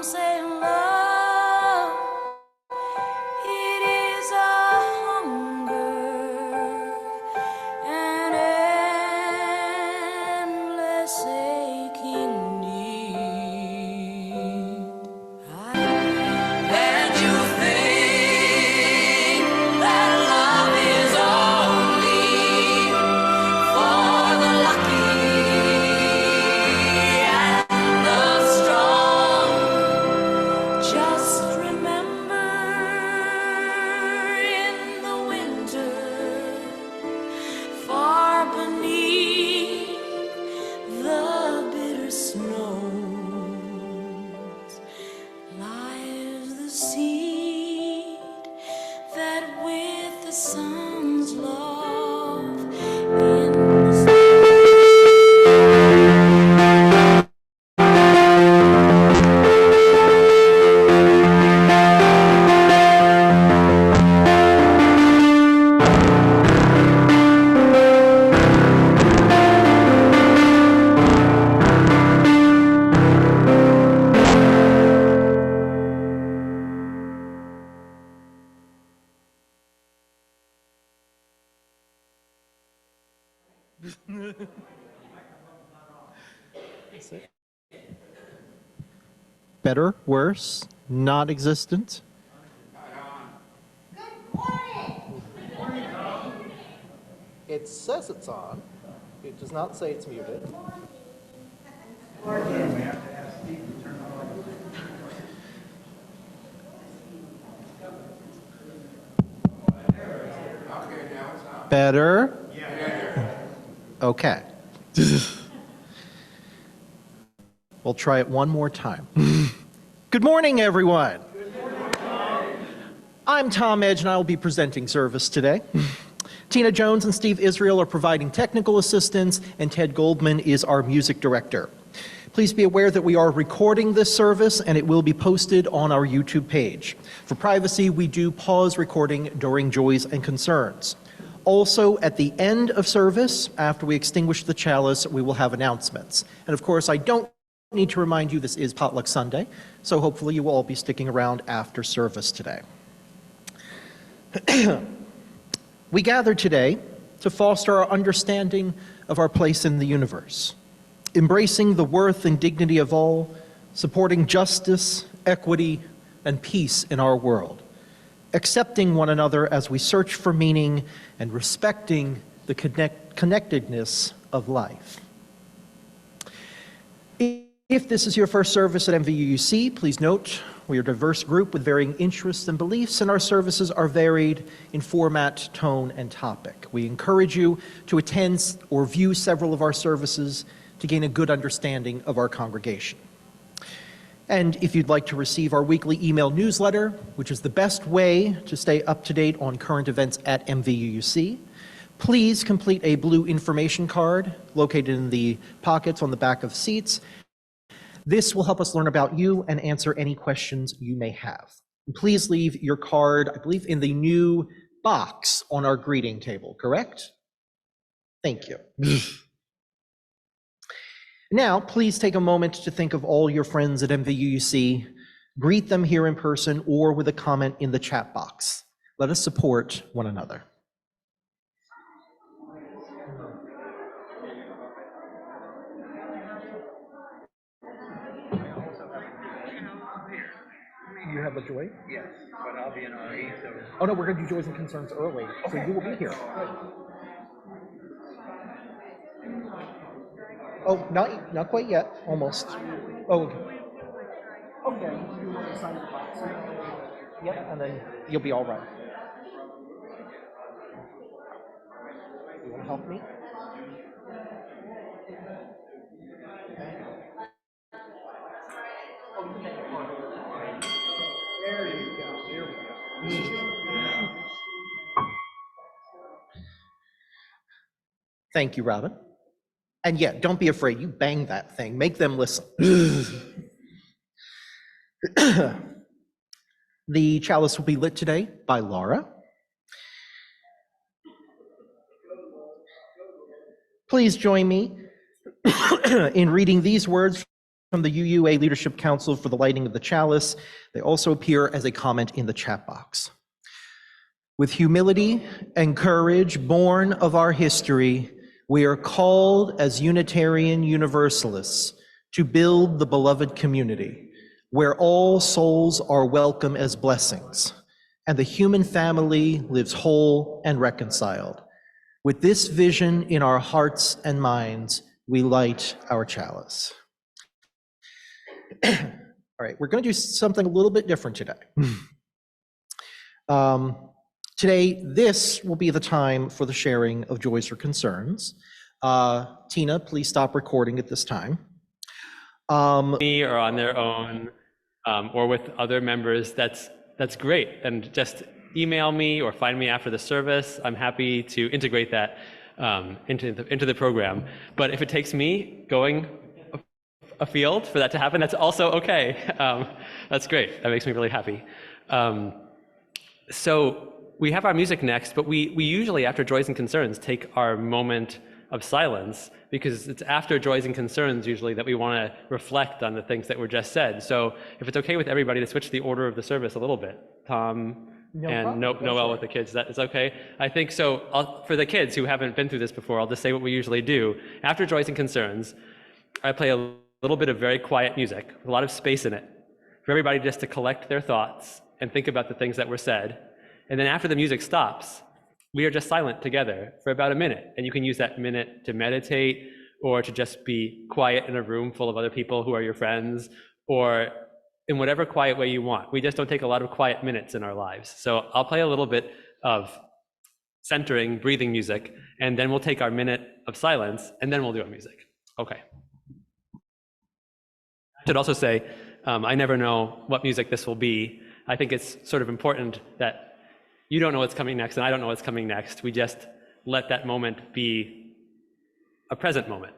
say love, it is a hunger, an endless aching need. And you think that love is only for the lucky and the strong. Just remember, in the winter, far beneath the bitter snows, lies the seed that with the sun's love in the Better, worse, not existent. It says it's on. It does not say it's muted. Better? Okay. We'll try it one more time. Good morning, everyone. Good morning. I'm Tom Edge, and I will be presenting service today. Tina Jones and Steve Israel are providing technical assistance, and Ted Goldman is our music director. Please be aware that we are recording this service, and it will be posted on our YouTube page. For privacy, we do pause recording during Joys and Concerns. Also, at the end of service, after we extinguish the chalice, we will have announcements. And of course, I don't need to remind you this is Potluck Sunday, so hopefully you will all be sticking around after service today. We gathered today to foster our understanding of our place in the universe, embracing the worth and dignity of all, supporting justice, equity, and peace in our world, accepting one another as we search for meaning, and respecting the connectedness of life. If this is your first service at MVUC, please note we are a diverse group with varying interests and beliefs, and our services are varied in format, tone, and topic. We encourage you to attend or view several of our services to gain a good understanding of our congregation. And if you'd like to receive our weekly email newsletter, which is the best way to stay up to date on current events at MVUC, please complete a blue information card located in the pockets on the back of seats. This will help us learn about you and answer any questions you may have. Please leave your card, I believe, in the new box on our greeting table, correct? Thank you. Now, please take a moment to think of all your friends at MVUC. Greet them here in person or with a comment in the chat box. Let us support one another. You have a joy? Yes, but I'll be in RE, so... Oh no, we're gonna do Joys and Concerns early, so you will be here. Oh, not quite yet, almost. Oh, okay. Okay, you want to sign the box? Yep, and then you'll be all right. You want to help me? There you go. Here we go. Thank you, Robin. And yeah, don't be afraid. You bang that thing. Make them listen. The chalice will be lit today by Laura. Please join me in reading these words from the UUA Leadership Council for the lighting of the chalice. They also appear as a comment in the chat box. With humility and courage born of our history, we are called as Unitarian Universalists to build the beloved community, where all souls are welcome as blessings, and the human family lives whole and reconciled. With this vision in our hearts and minds, we light our chalice. All right, we're going to do something a little bit different today. Today, this will be the time for the sharing of joys or concerns. Tina, please stop recording at this time. Me or on their own, or with other members, that's great. And just email me or find me after the service. I'm happy to integrate that into the program. But if it takes me going afield for that to happen, that's also okay. That's great. That makes me really happy. So we have our music next, but we usually, after Joys and Concerns, take our moment of silence, because it's after Joys and Concerns usually that we want to reflect on the things that were just said. So if it's okay with everybody to switch the order of the service a little bit, Tom and Noel with the kids, that is okay? I think so. For the kids who haven't been through this before, I'll just say what we usually do. After Joys and Concerns, I play a little bit of very quiet music with a lot of space in it for everybody just to collect their thoughts and think about the things that were said. And then after the music stops, we are just silent together for about a minute. And you can use that minute to meditate or to just be quiet in a room full of other people who are your friends, or in whatever quiet way you want. We just don't take a lot of quiet minutes in our lives. So I'll play a little bit of centering, breathing music, and then we'll take our minute of silence, and then we'll do our music. Okay. I should also say, I never know what music this will be. I think it's sort of important that you don't know what's coming next, and I don't know what's coming next. We just let that moment be a present moment.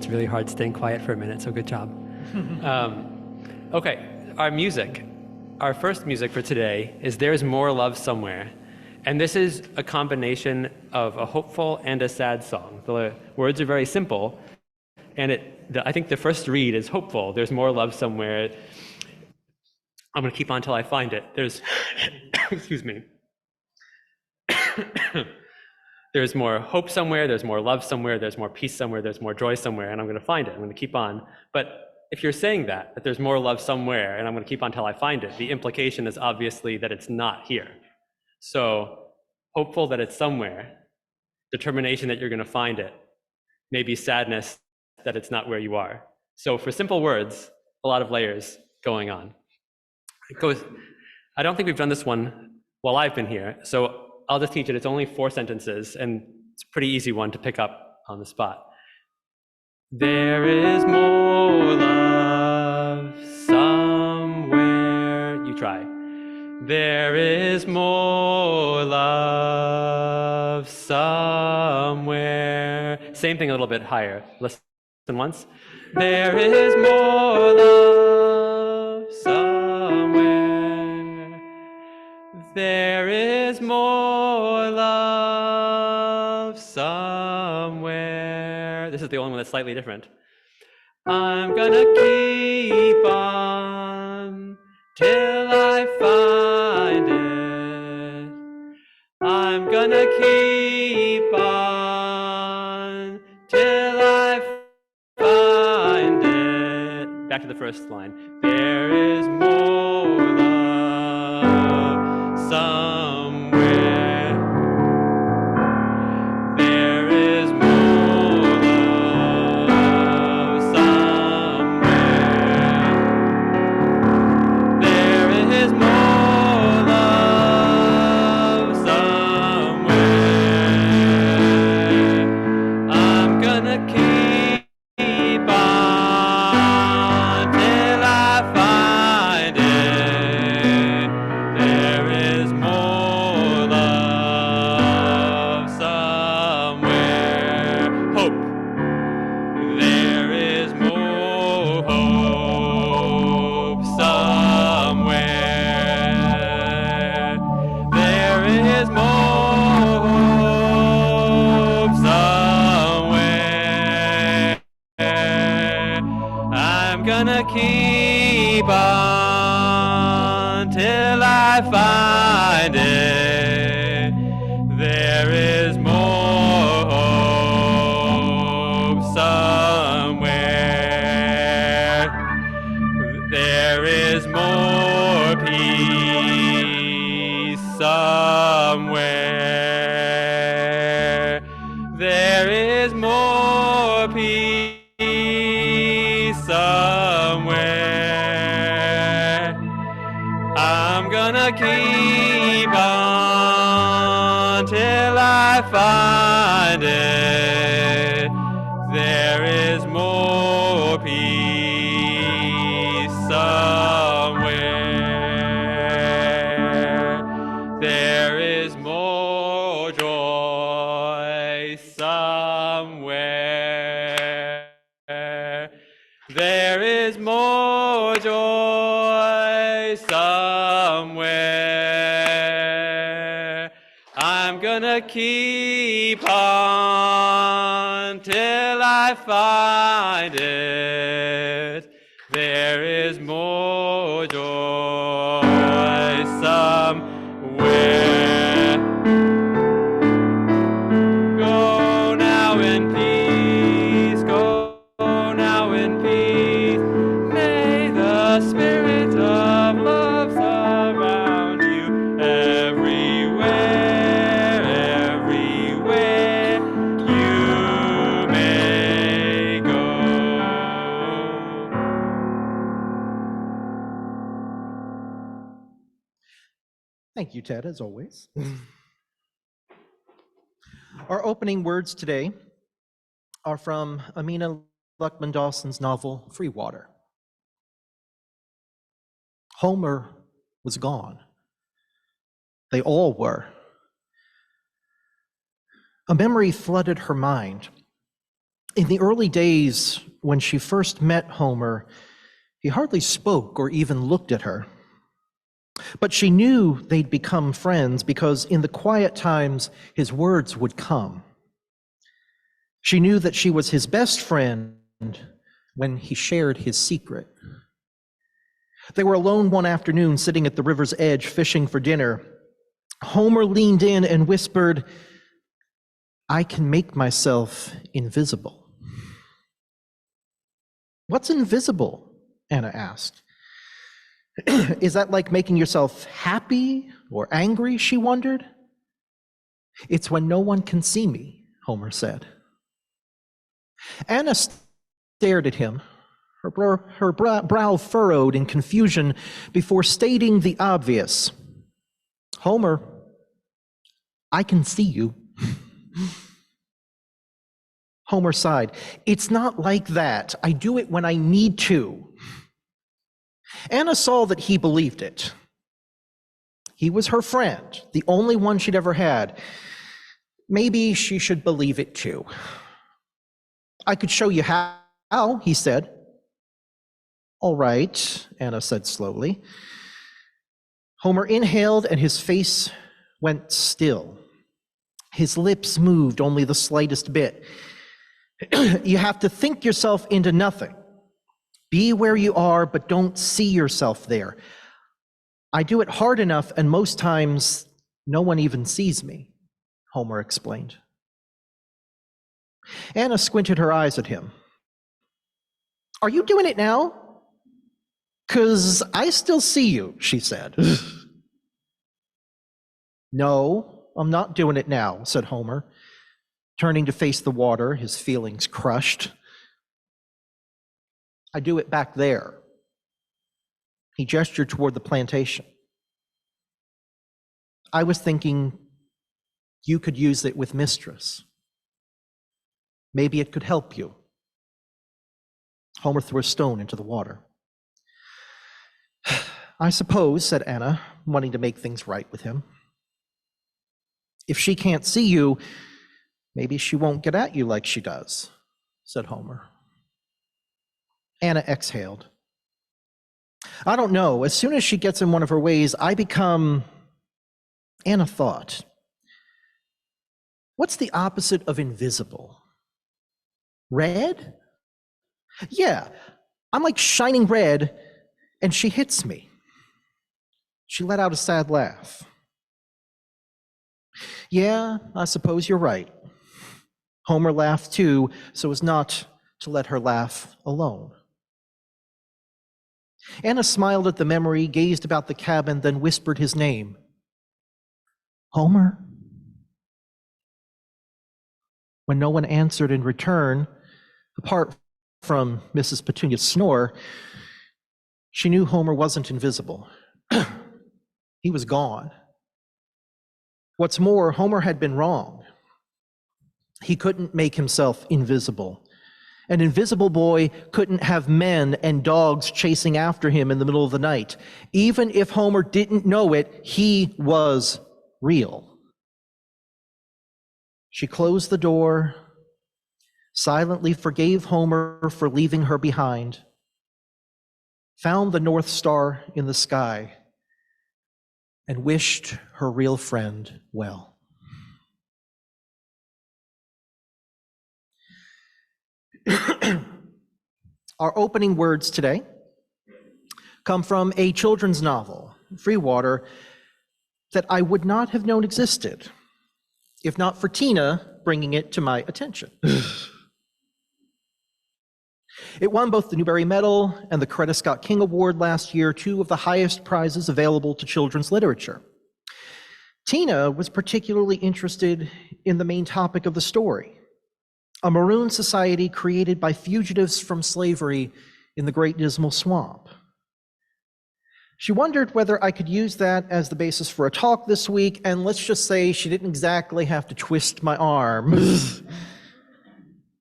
It's really hard staying quiet for a minute, so good job. Okay, our music. Our first music for today is There's More Love Somewhere. And this is a combination of a hopeful and a sad song. The words are very simple, and it I think the first read is hopeful. There's more love somewhere. I'm going to keep on till I find it. There's, excuse me. There's more hope somewhere, there's more love somewhere, there's more peace somewhere, there's more joy somewhere, and I'm going to find it. I'm going to keep on. But if you're saying that there's more love somewhere, and I'm going to keep on till I find it, the implication is obviously that it's not here. So hopeful that it's somewhere, determination that you're going to find it, maybe sadness that it's not where you are. So for simple words, a lot of layers going on. I don't think we've done this one while I've been here, so I'll just teach it. It's only 4 sentences, and it's a pretty easy one to pick up on the spot. There is more love somewhere. You try. There is more love somewhere. Same thing a little bit higher. Listen once. There is more love somewhere. There is more love somewhere. This is the only one that's slightly different. I'm gonna keep on till I find it. I'm gonna keep on till I find it. Back to the first line. There is more love somewhere. There is more love somewhere. There is more love somewhere. I'm gonna keep on till I find it. There is more love somewhere. Hope. There is more hope somewhere. There is more hope somewhere. I'm gonna keep on till I find it. There is more hope somewhere. There is more peace somewhere. There is more peace somewhere. I'm gonna keep on till I find it. There is more peace somewhere. There is more joy somewhere. There is more joy somewhere. I'm gonna keep on till I find it. There is more joy somewhere. Go now in peace, go now in peace. May the spirit of love surround you everywhere, everywhere you may go. Thank you, Ted, as always. Our opening words today are from Amina Luckman Dawson's novel, Free Water. Homer was gone. They all were. A memory flooded her mind. In the early days when she first met Homer, he hardly spoke or even looked at her. But she knew they'd become friends because in the quiet times, his words would come. She knew that she was his best friend, when he shared his secret. They were alone one afternoon, sitting at the river's edge, fishing for dinner. Homer leaned in and whispered, "I can make myself invisible." "What's invisible?" Anna asked. "Is that like making yourself happy or angry?" she wondered. "It's when no one can see me," Homer said. Anna stared at him, her brow furrowed in confusion before stating the obvious. "Homer, I can see you." Homer sighed. "It's not like that. I do it when I need to." Anna saw that he believed it. He was her friend, the only one she'd ever had. Maybe she should believe it too. "I could show you how," he said. "All right," Anna said slowly. Homer inhaled and his face went still. His lips moved only the slightest bit. "You have to think yourself into nothing. Be where you are, but don't see yourself there. I do it hard enough, and most times no one even sees me," Homer explained. Anna squinted her eyes at him. "Are you doing it now?" "'Cause I still see you," she said. "No, I'm not doing it now," said Homer, turning to face the water, his feelings crushed. "I do it back there." He gestured toward the plantation. "I was thinking you could use it with Mistress. Maybe it could help you." Homer threw a stone into the water. "I suppose," said Anna, wanting to make things right with him. "If she can't see you, maybe she won't get at you like she does," said Homer. Anna exhaled. "I don't know. As soon as she gets in one of her ways, I become..." Anna thought. "What's the opposite of invisible? Red? Yeah, I'm like shining red, and she hits me." She let out a sad laugh. "Yeah, I suppose you're right." Homer laughed too, so as not to let her laugh alone. Anna smiled at the memory, gazed about the cabin, then whispered his name. "Homer?" When no one answered in return, apart from Mrs. Petunia's snore, she knew Homer wasn't invisible. He was gone. What's more, Homer had been wrong. He couldn't make himself invisible. An invisible boy couldn't have men and dogs chasing after him in the middle of the night. Even if Homer didn't know it, he was real. She closed the door, silently forgave Homer for leaving her behind, found the North Star in the sky, and wished her real friend well. Our opening words today come from a children's novel, Free Water, that I would not have known existed if not for Tina bringing it to my attention. It won both the Newbery Medal and the Coretta Scott King Award last year, two of the highest prizes available to children's literature. Tina was particularly interested in the main topic of the story, a maroon society created by fugitives from slavery in the Great Dismal Swamp. She wondered whether I could use that as the basis for a talk this week, and let's just say she didn't exactly have to twist my arm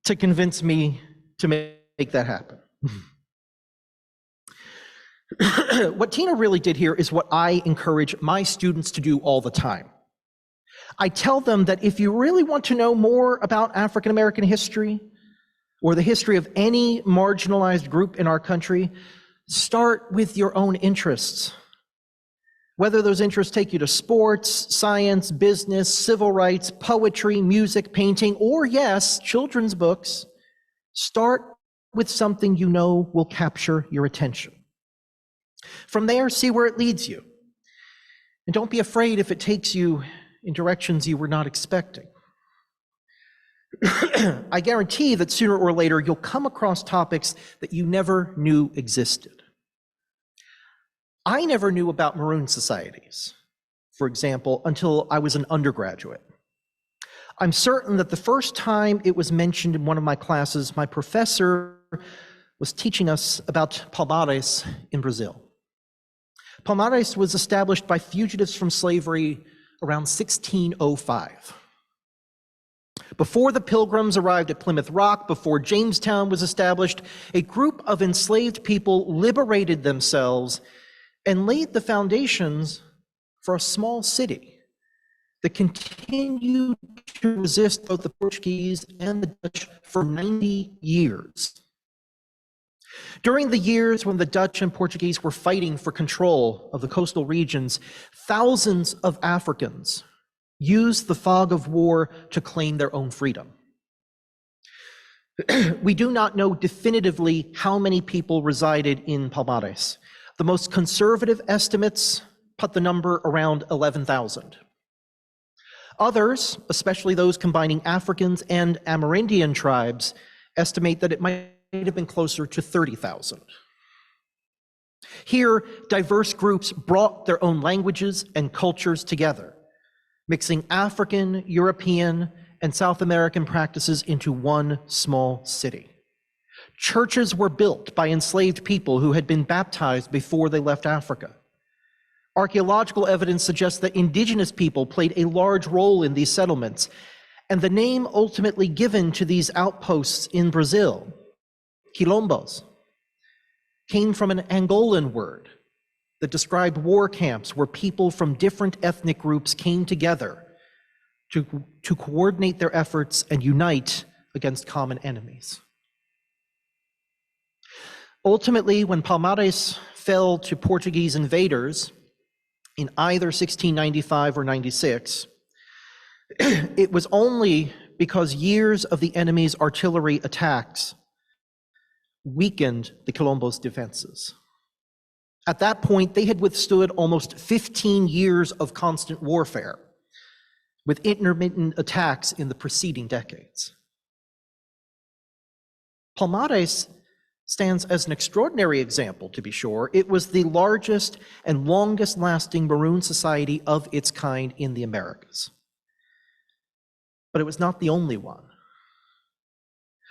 to convince me to make that happen. What Tina really did here is what I encourage my students to do all the time. I tell them that if you really want to know more about African American history or the history of any marginalized group in our country, start with your own interests. Whether those interests take you to sports, science, business, civil rights, poetry, music, painting, or yes, children's books, start with something you know will capture your attention. From there, see where it leads you. And don't be afraid if it takes you in directions you were not expecting. I guarantee that sooner or later you'll come across topics that you never knew existed. I never knew about maroon societies, for example, until I was an undergraduate. I'm certain that the first time it was mentioned in one of my classes, my professor was teaching us about Palmares in Brazil. Palmares was established by fugitives from slavery around 1605. Before the Pilgrims arrived at Plymouth Rock, before Jamestown was established, a group of enslaved people liberated themselves and laid the foundations for a small city that continued to resist both the Portuguese and the Dutch for 90 years. During the years when the Dutch and Portuguese were fighting for control of the coastal regions, thousands of Africans used the fog of war to claim their own freedom. We do not know definitively how many people resided in Palmares. The most conservative estimates put the number around 11,000. Others, especially those combining Africans and Amerindian tribes, estimate that it might have been closer to 30,000. Here, diverse groups brought their own languages and cultures together, mixing African, European, and South American practices into one small city. Churches were built by enslaved people who had been baptized before they left Africa. Archaeological evidence suggests that indigenous people played a large role in these settlements, and the name ultimately given to these outposts in Brazil, quilombos, came from an Angolan word that described war camps where people from different ethnic groups came together to coordinate their efforts and unite against common enemies. Ultimately, when Palmares fell to Portuguese invaders in either 1695 or 96, it was only because years of the enemy's artillery attacks weakened the Quilombos' defenses. At that point, they had withstood almost 15 years of constant warfare, with intermittent attacks in the preceding decades. Palmares stands as an extraordinary example, to be sure. It was the largest and longest lasting maroon society of its kind in the Americas. But it was not the only one.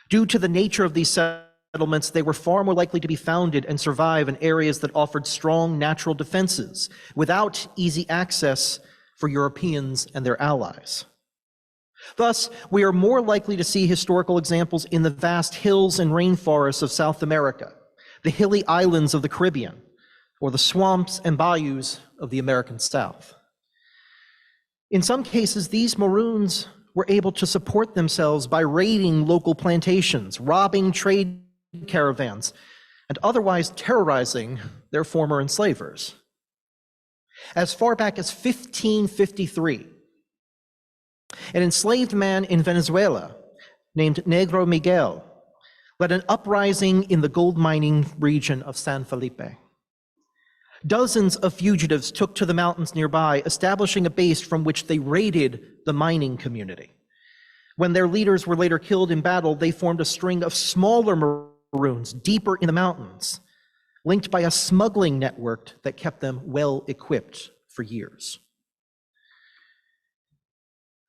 Due to the nature of these settlements, they were far more likely to be founded and survive in areas that offered strong natural defenses without easy access for Europeans and their allies. Thus, we are more likely to see historical examples in the vast hills and rainforests of South America, the hilly islands of the Caribbean, or the swamps and bayous of the American South. In some cases, these Maroons were able to support themselves by raiding local plantations, robbing trade caravans, and otherwise terrorizing their former enslavers. As far back as 1553, an enslaved man in Venezuela named Negro Miguel led an uprising in the gold mining region of San Felipe. Dozens of fugitives took to the mountains nearby, establishing a base from which they raided the mining community. When their leaders were later killed in battle, they formed a string of smaller Maroons deeper in the mountains, linked by a smuggling network that kept them well equipped for years.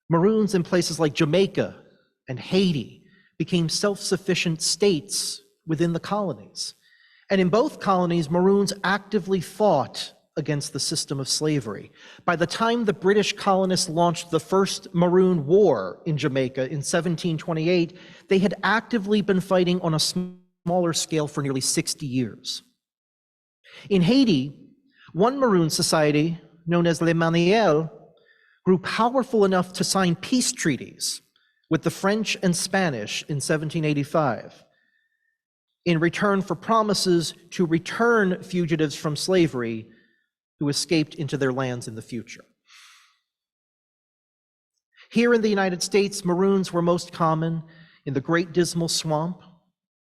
Maroons in places like Jamaica and Haiti became self-sufficient states within the colonies. And in both colonies, Maroons actively fought against the system of slavery. By the time the British colonists launched the first Maroon War in Jamaica in 1728, they had actively been fighting on a smaller scale for nearly 60 years. In Haiti, one Maroon society, known as Les Manuels, grew powerful enough to sign peace treaties with the French and Spanish in 1785, in return for promises to return fugitives from slavery who escaped into their lands in the future. Here in the United States, Maroons were most common in the Great Dismal Swamp,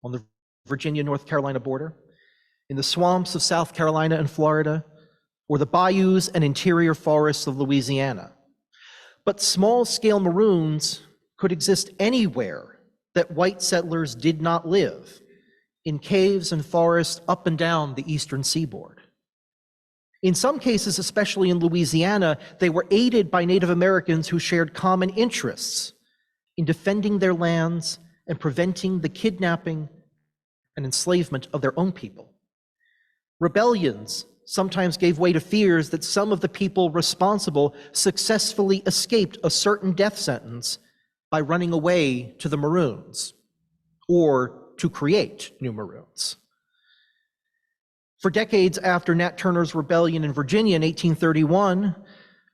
on the Virginia-North Carolina border, in the swamps of South Carolina and Florida, or the bayous and interior forests of Louisiana. But small-scale maroons could exist anywhere that white settlers did not live, in caves and forests up and down the eastern seaboard. In some cases, especially in Louisiana, they were aided by Native Americans who shared common interests in defending their lands and preventing the kidnapping and enslavement of their own people. Rebellions sometimes gave way to fears that some of the people responsible successfully escaped a certain death sentence by running away to the Maroons or to create new Maroons. For decades after Nat Turner's rebellion in Virginia in 1831,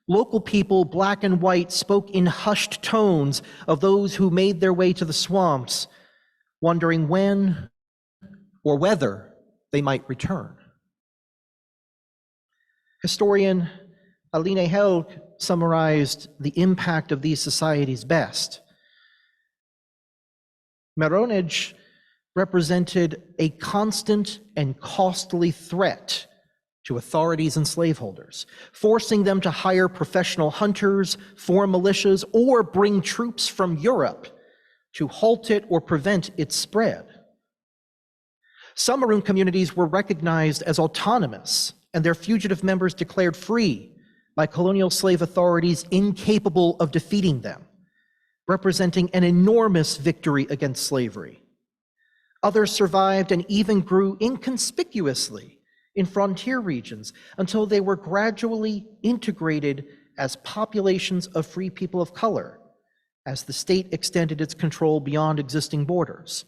local people, black and white, spoke in hushed tones of those who made their way to the swamps, wondering when or whether they might return. Historian Aline Helg summarized the impact of these societies best. Maronage represented a constant and costly threat to authorities and slaveholders, forcing them to hire professional hunters, form militias, or bring troops from Europe to halt it or prevent its spread. Some Maroon communities were recognized as autonomous and their fugitive members declared free by colonial slave authorities incapable of defeating them, representing an enormous victory against slavery. Others survived and even grew inconspicuously in frontier regions until they were gradually integrated as populations of free people of color as the state extended its control beyond existing borders,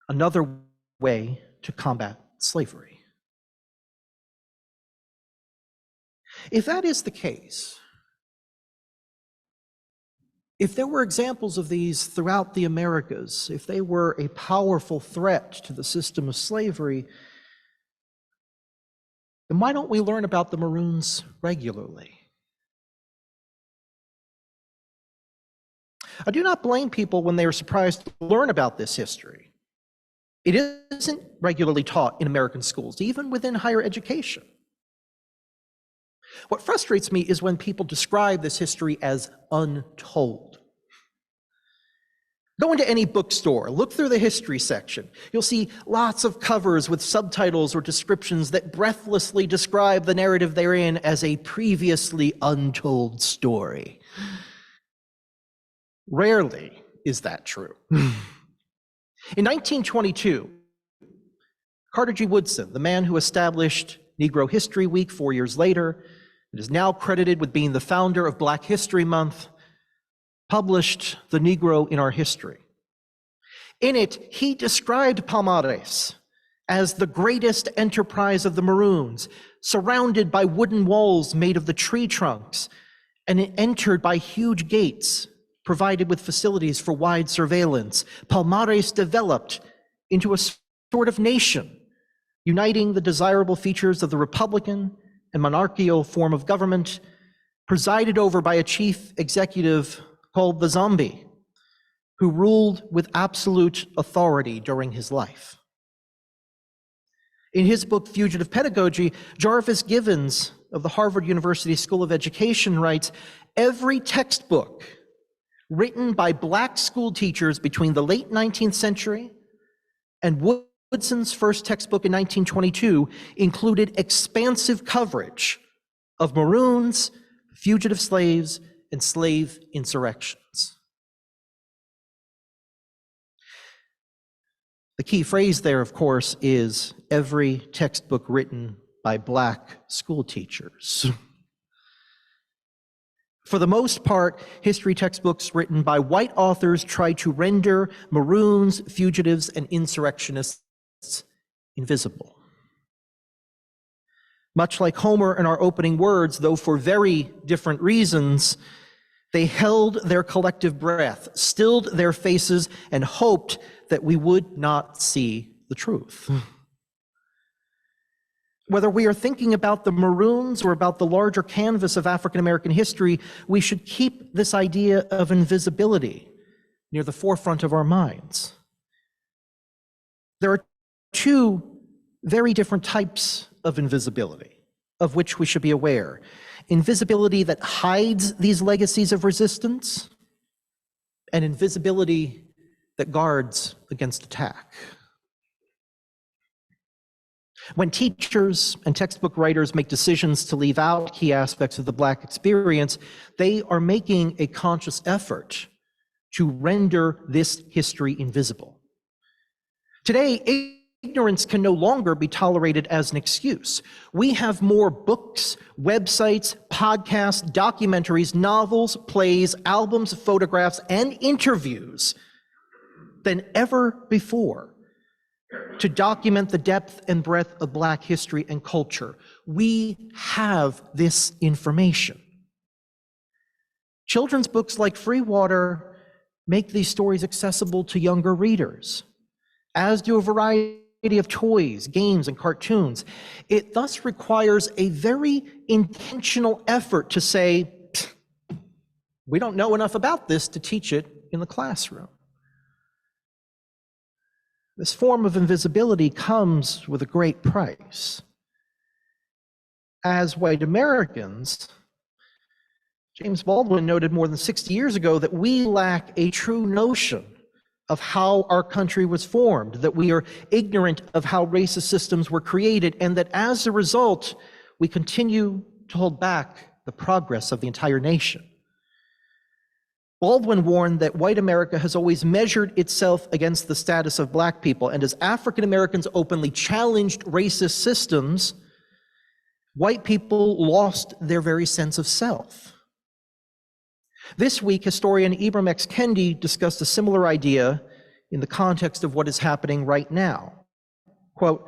another way to combat slavery. If that is the case, if there were examples of these throughout the Americas, if they were a powerful threat to the system of slavery, then why don't we learn about the Maroons regularly? I do not blame people when they are surprised to learn about this history. It isn't regularly taught in American schools, even within higher education. What frustrates me is when people describe this history as untold. Go into any bookstore, look through the history section. You'll see lots of covers with subtitles or descriptions that breathlessly describe the narrative therein as a previously untold story. Rarely is that true. In 1922, Carter G. Woodson, the man who established Negro History Week 4 years later, and is now credited with being the founder of Black History Month, published The Negro in Our History. In it, he described Palmares as the greatest enterprise of the Maroons, surrounded by wooden walls made of the tree trunks, and entered by huge gates provided with facilities for wide surveillance. Palmares developed into a sort of nation, uniting the desirable features of the Republican and monarchical form of government, presided over by a chief executive called the Zombie, who ruled with absolute authority during his life. In his book, Fugitive Pedagogy, Jarvis Givens of the Harvard University School of Education writes, every textbook written by Black school teachers between the late 19th century and Woodson's first textbook in 1922 included expansive coverage of Maroons, fugitive slaves, and slave insurrections. The key phrase there, of course, is every textbook written by Black school teachers. For the most part, history textbooks written by white authors try to render Maroons, fugitives, and insurrectionists invisible. Much like Homer in our opening words, though for very different reasons, they held their collective breath, stilled their faces, and hoped that we would not see the truth. Whether we are thinking about the Maroons or about the larger canvas of African American history, we should keep this idea of invisibility near the forefront of our minds. There are two very different types of invisibility, of which we should be aware. Invisibility that hides these legacies of resistance, and invisibility that guards against attack. When teachers and textbook writers make decisions to leave out key aspects of the Black experience, they are making a conscious effort to render this history invisible. Today, ignorance can no longer be tolerated as an excuse. We have more books, websites, podcasts, documentaries, novels, plays, albums, photographs, and interviews than ever before to document the depth and breadth of Black history and culture. We have this information. Children's books like Free Water make these stories accessible to younger readers, as do a variety of toys, games, and cartoons. It thus requires a very intentional effort to say, we don't know enough about this to teach it in the classroom. This form of invisibility comes with a great price. As white Americans, James Baldwin noted more than 60 years ago that we lack a true notion of how our country was formed, that we are ignorant of how racist systems were created, and that as a result, we continue to hold back the progress of the entire nation. Baldwin warned that white America has always measured itself against the status of Black people, and as African Americans openly challenged racist systems, white people lost their very sense of self. This week, historian Ibram X. Kendi discussed a similar idea in the context of what is happening right now. Quote,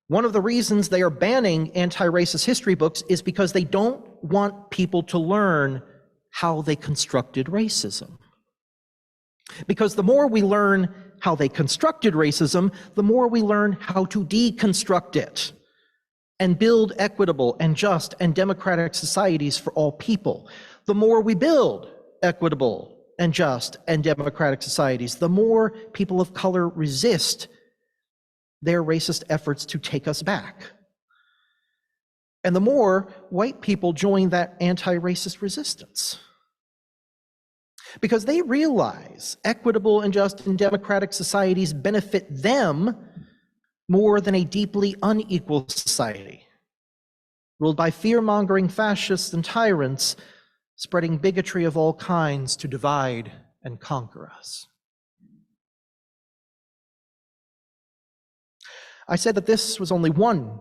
"One of the reasons they are banning anti-racist history books is because they don't want people to learn how they constructed racism. Because the more we learn how they constructed racism, the more we learn how to deconstruct it and build equitable and just and democratic societies for all people. The more we build equitable and just and democratic societies, the more people of color resist their racist efforts to take us back. And the more white people join that anti-racist resistance. Because they realize equitable and just and democratic societies benefit them more than a deeply unequal society, ruled by fear-mongering fascists and tyrants, spreading bigotry of all kinds to divide and conquer us." I said that this was only one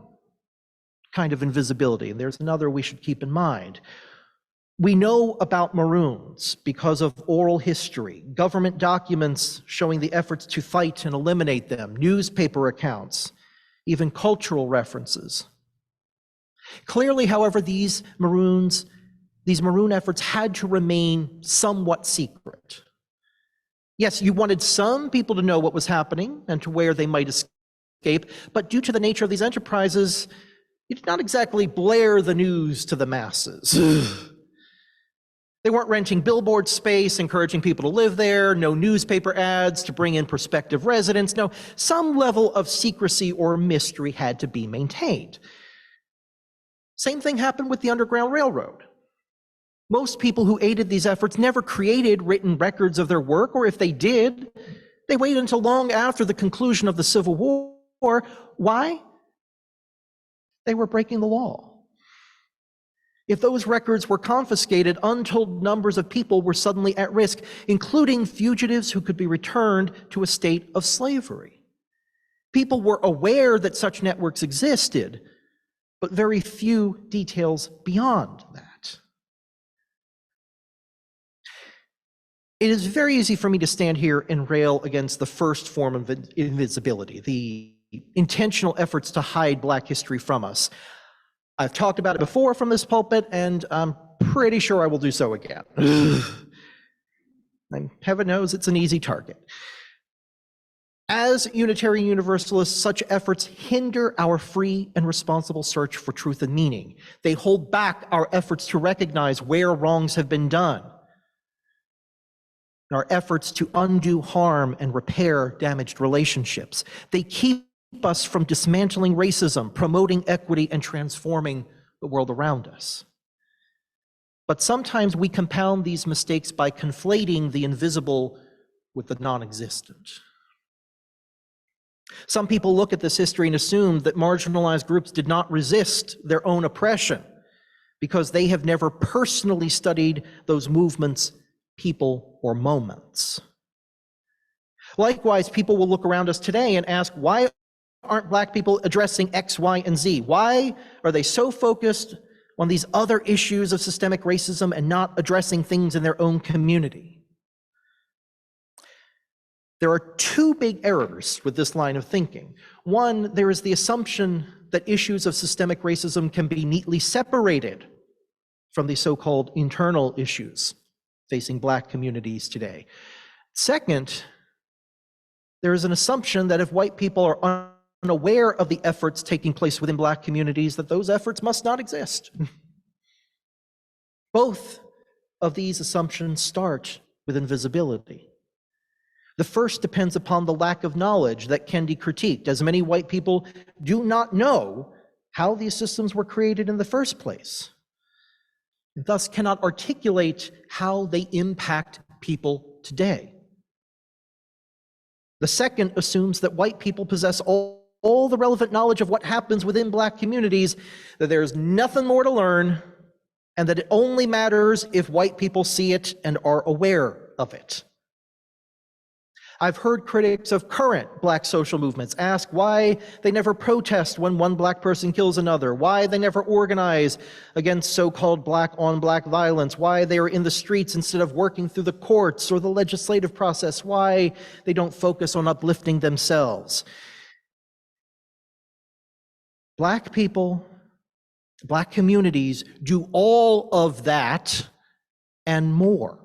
kind of invisibility, and there's another we should keep in mind. We know about Maroons because of oral history, government documents showing the efforts to fight and eliminate them, newspaper accounts, even cultural references. Clearly, however, these Maroon efforts had to remain somewhat secret. Yes, you wanted some people to know what was happening and to where they might escape, but due to the nature of these enterprises, you did not exactly blare the news to the masses. They weren't renting billboard space, encouraging people to live there, no newspaper ads to bring in prospective residents. No, some level of secrecy or mystery had to be maintained. Same thing happened with the Underground Railroad. Most people who aided these efforts never created written records of their work, or if they did, they waited until long after the conclusion of the Civil War. Why? They were breaking the law. If those records were confiscated, untold numbers of people were suddenly at risk, including fugitives who could be returned to a state of slavery. People were aware that such networks existed, but very few details beyond that. It is very easy for me to stand here and rail against the first form of invisibility, the intentional efforts to hide Black history from us. I've talked about it before from this pulpit, and I'm pretty sure I will do so again. And heaven knows it's an easy target. As Unitarian Universalists, such efforts hinder our free and responsible search for truth and meaning. They hold back our efforts to recognize where wrongs have been done, our efforts to undo harm and repair damaged relationships. They keep us from dismantling racism, promoting equity, and transforming the world around us. But sometimes we compound these mistakes by conflating the invisible with the non-existent. Some people look at this history and assume that marginalized groups did not resist their own oppression because they have never personally studied those movements, people, or moments. Likewise, people will look around us today and ask, why aren't Black people addressing X, Y, and Z? Why are they so focused on these other issues of systemic racism and not addressing things in their own community? There are two big errors with this line of thinking. One, there is the assumption that issues of systemic racism can be neatly separated from the so-called internal issues facing Black communities today. Second, there is an assumption that if white people are unaware of the efforts taking place within Black communities, that those efforts must not exist. Both of these assumptions start with invisibility. The first depends upon the lack of knowledge that can be critiqued, as many white people do not know how these systems were created in the first place, and thus cannot articulate how they impact people today. The second assumes that white people possess all the relevant knowledge of what happens within Black communities, that there's nothing more to learn, and that it only matters if white people see it and are aware of it. I've heard critics of current Black social movements ask why they never protest when one Black person kills another, why they never organize against so-called Black-on-Black violence, why they are in the streets instead of working through the courts or the legislative process, why they don't focus on uplifting themselves. Black people, Black communities do all of that and more.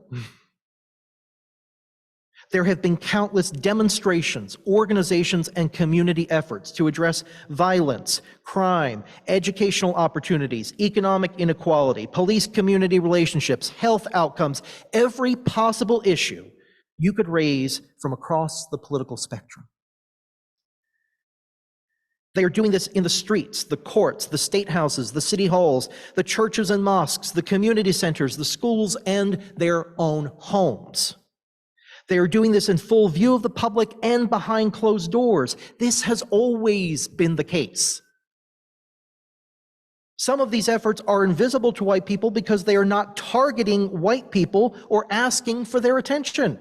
There have been countless demonstrations, organizations, and community efforts to address violence, crime, educational opportunities, economic inequality, police-community relationships, health outcomes, every possible issue you could raise from across the political spectrum. They are doing this in the streets, the courts, the state houses, the city halls, the churches and mosques, the community centers, the schools, and their own homes. They are doing this in full view of the public and behind closed doors. This has always been the case. Some of these efforts are invisible to white people because they are not targeting white people or asking for their attention.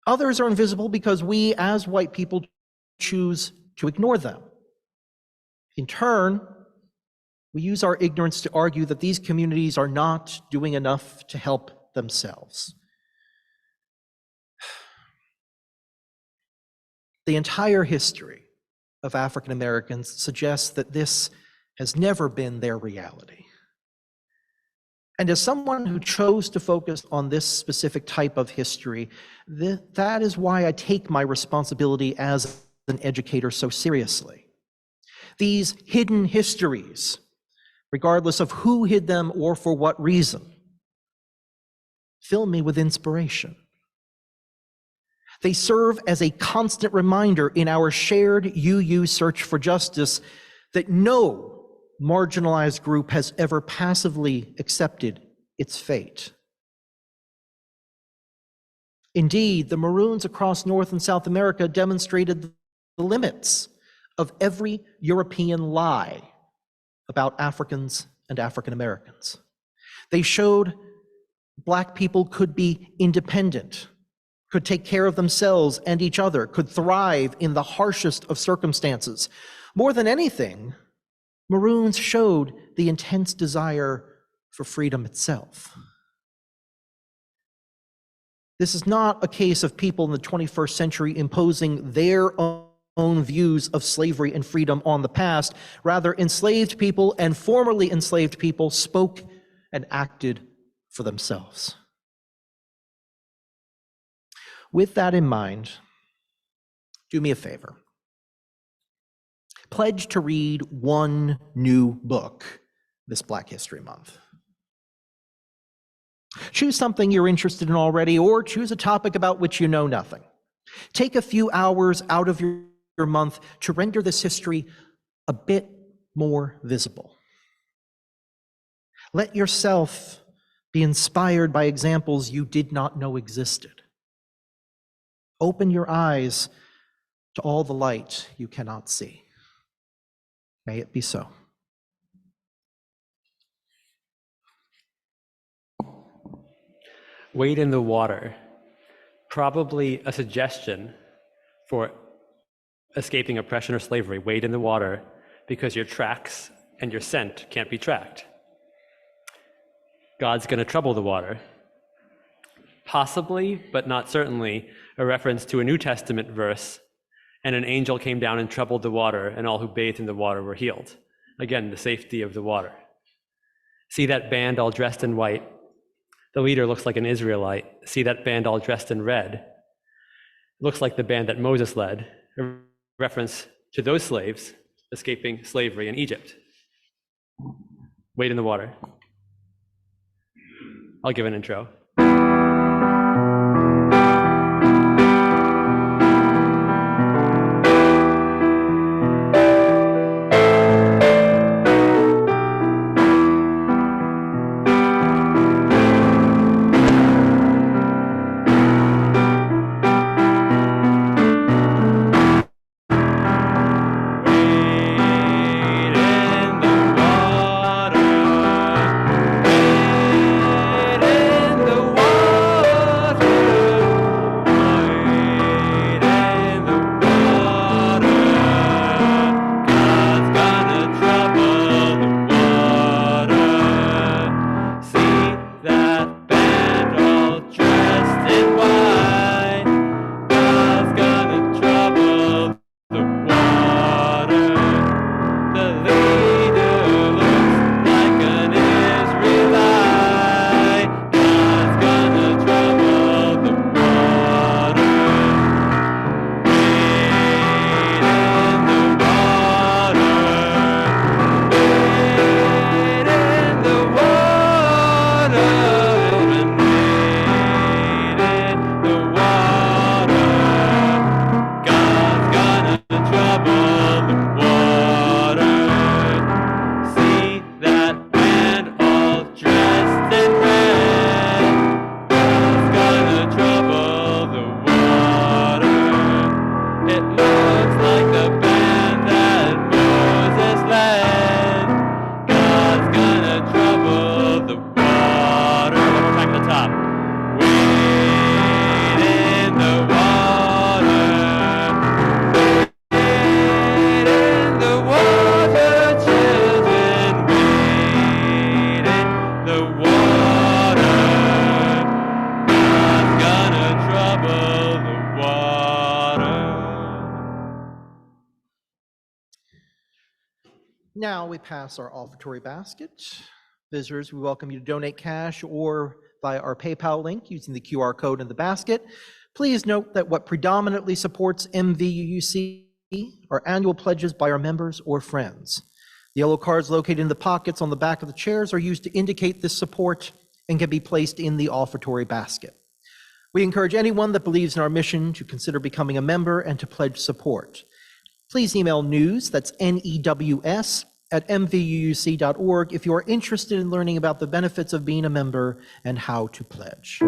Others are invisible because we, as white people, choose to ignore them. In turn, we use our ignorance to argue that these communities are not doing enough to help themselves. The entire history of African Americans suggests that this has never been their reality. And as someone who chose to focus on this specific type of history, that is why I take my responsibility as an educator so seriously. These hidden histories, regardless of who hid them or for what reason, fill me with inspiration. They serve as a constant reminder in our shared UU search for justice that no marginalized group has ever passively accepted its fate. Indeed, the Maroons across North and South America demonstrated the limits of every European lie about Africans and African Americans. They showed Black people could be independent, could take care of themselves and each other, could thrive in the harshest of circumstances. More than anything, Maroons showed the intense desire for freedom itself. This is not a case of people in the 21st century imposing their own views of slavery and freedom on the past. Rather, enslaved people and formerly enslaved people spoke and acted for themselves. With that in mind, do me a favor. Pledge to read one new book this Black History Month. Choose something you're interested in already, or choose a topic about which you know nothing. Take a few hours out of your month to render this history a bit more visible. Let yourself be inspired by examples you did not know existed. Open your eyes to all the light you cannot see. May it be so. Wade in the water. Probably a suggestion for escaping oppression or slavery. Wade in the water because your tracks and your scent can't be tracked. God's going to trouble the water. Possibly, but not certainly, a reference to a New Testament verse, and an angel came down and troubled the water, and all who bathed in the water were healed. Again, the safety of the water. See that band all dressed in white? The leader looks like an Israelite. See that band all dressed in red? Looks like the band that Moses led, a reference to those slaves escaping slavery in Egypt. Wade in the water. I'll give an intro. Now we pass our offertory basket. Visitors, we welcome you to donate cash or via our PayPal link using the QR code in the basket. Please note that what predominantly supports MVUC are annual pledges by our members or friends. The yellow cards located in the pockets on the back of the chairs are used to indicate this support and can be placed in the offertory basket. We encourage anyone that believes in our mission to consider becoming a member and to pledge support. Please email news, that's NEWS, at mvuuc.org if you are interested in learning about the benefits of being a member and how to pledge.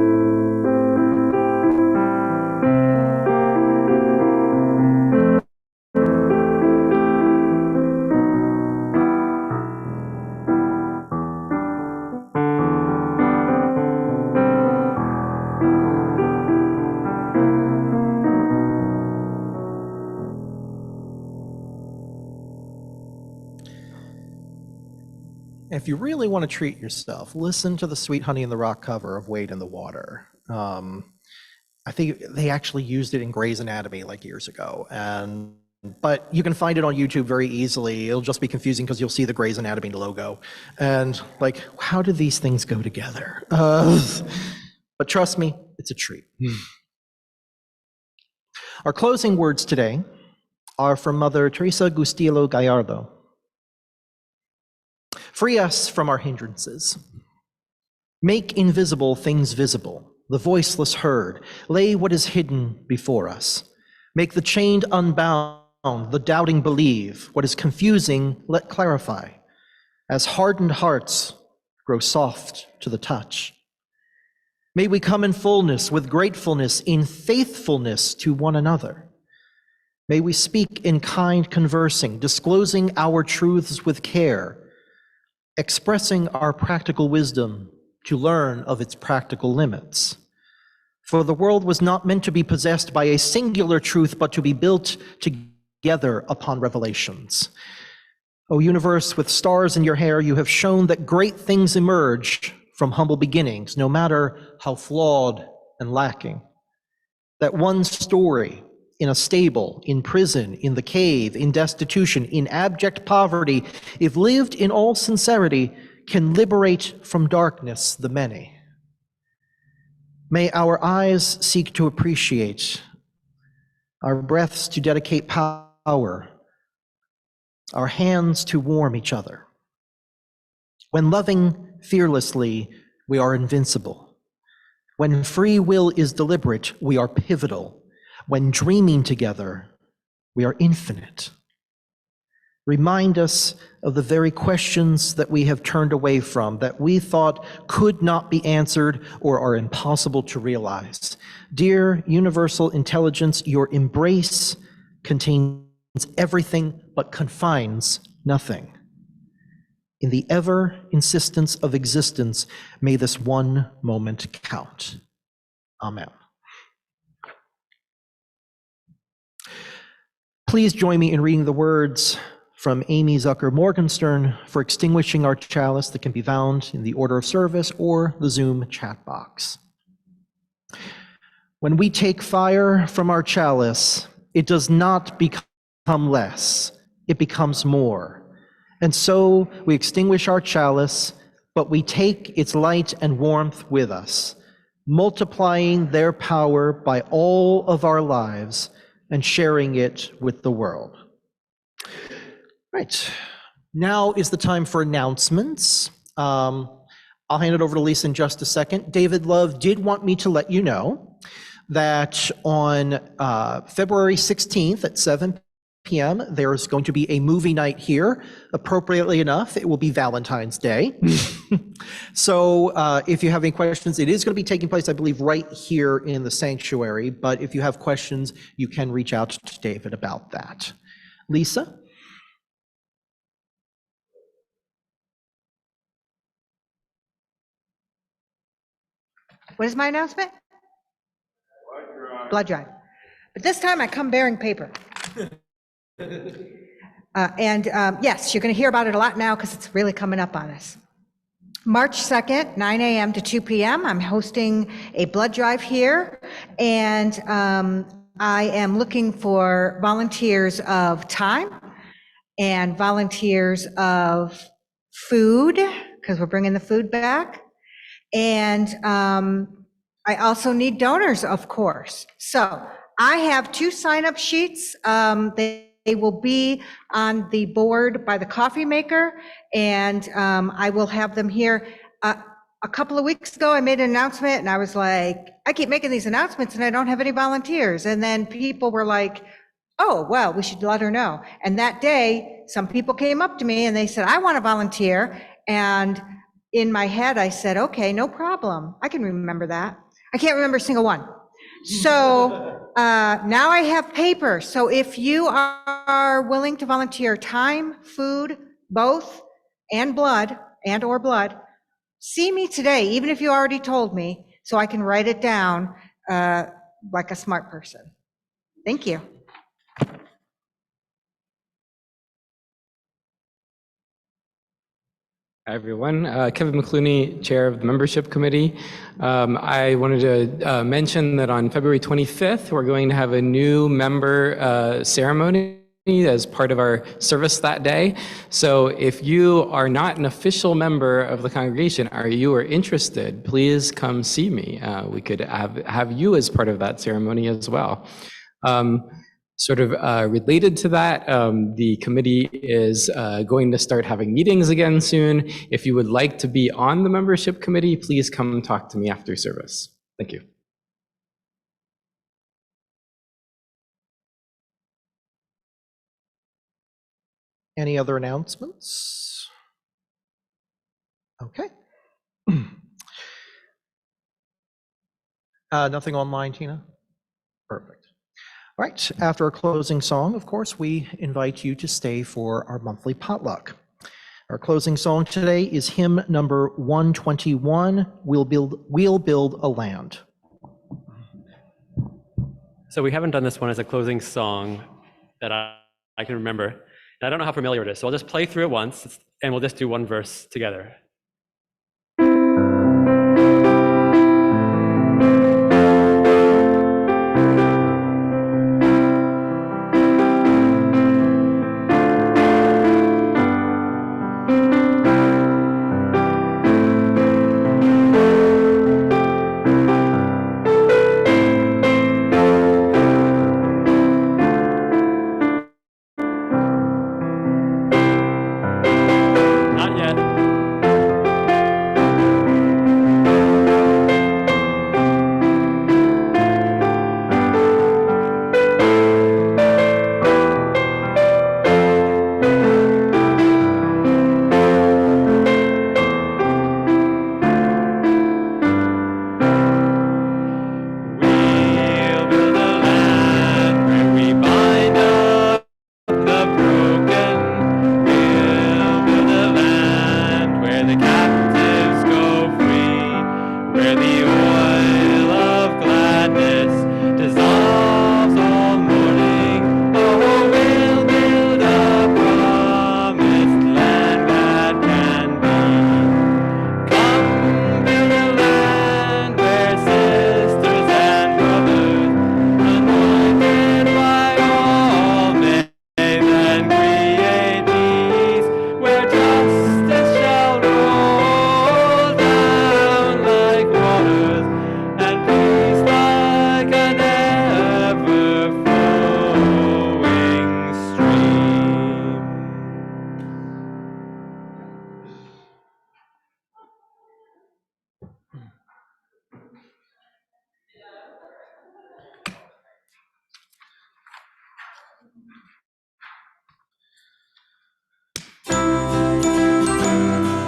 If you really want to treat yourself, listen to the Sweet Honey in the Rock cover of Wade in the Water. I think they actually used it in Grey's Anatomy like years ago, but you can find it on YouTube very easily. It'll just be confusing because you'll see the Grey's Anatomy logo. And like, how do these things go together? But trust me, it's a treat. Our closing words today are from Mother Teresa Gustillo Gallardo. Free us from our hindrances. Make invisible things visible, the voiceless heard. Lay what is hidden before us. Make the chained unbound the doubting believe. What is confusing, let clarify. As hardened hearts grow soft to the touch. May we come in fullness with gratefulness, in faithfulness to one another. May we speak in kind conversing, disclosing our truths with care, expressing our practical wisdom to learn of its practical limits. For the world was not meant to be possessed by a singular truth, but to be built together upon revelations. O universe, with stars in your hair, you have shown that great things emerge from humble beginnings, no matter how flawed and lacking. That one story in a stable, in prison, in the cave, in destitution, in abject poverty, if lived in all sincerity, can liberate from darkness the many. May our eyes seek to appreciate, our breaths to dedicate power, our hands to warm each other. When loving fearlessly, we are invincible. When free will is deliberate, we are pivotal. When dreaming together, we are infinite. Remind us of the very questions that we have turned away from, that we thought could not be answered or are impossible to realize. Dear universal intelligence, your embrace contains everything but confines nothing. In the ever insistence of existence, may this one moment count. Amen. Please join me in reading the words from Amy Zucker Morgenstern for extinguishing our chalice that can be found in the order of service or the Zoom chat box. When we take fire from our chalice, it does not become less, it becomes more. And so we extinguish our chalice, but we take its light and warmth with us, multiplying their power by all of our lives and sharing it with the world. Right, now is the time for announcements. I'll hand it over to Lisa in just a second. David Love did want me to let you know that on February 16th at 7 p.m., there's going to be a movie night here. Appropriately enough, it will be Valentine's Day. So if you have any questions, it is going to be taking place, I believe, right here in the sanctuary. But if you have questions, you can reach out to David about that. Lisa? What is my announcement? Blood drive. But this time I come bearing paper. Yes, you're going to hear about it a lot now because it's really coming up on us. March 2nd, 9 a.m. to 2 p.m., I'm hosting a blood drive here, and I am looking for volunteers of time and volunteers of food, because we're bringing the food back, and I also need donors, of course. So I have 2 sign-up sheets. They will be on the board by the coffee maker, and I will have them here. A couple of weeks ago, I made an announcement, and I was like, I keep making these announcements, and I don't have any volunteers. And then people were like, oh, well, we should let her know. And that day, some people came up to me, and they said, I want to volunteer. And in my head, I said, okay, no problem. I can remember that. I can't remember a single one. So now I have paper. So if you are willing to volunteer time, food, both, and blood, and or blood, see me today, even if you already told me, so I can write it down like a smart person. Thank you. Hi, everyone. Kevin McClooney, Chair of the Membership Committee. I wanted to mention that on February 25th, we're going to have a new member ceremony as part of our service that day. So if you are not an official member of the congregation, or you are interested, please come see me. We could have you as part of that ceremony as well. Sort of related to that, the committee is going to start having meetings again soon. If you would like to be on the membership committee, please come talk to me after service. Thank you. Any other announcements? Okay. Nothing online, Tina? Perfect. All right, after our closing song, of course, we invite you to stay for our monthly potluck. Our closing song today is hymn number 121, We'll Build a Land. So we haven't done this one as a closing song that I can remember. And I don't know how familiar it is, so I'll just play through it once, and we'll just do one verse together.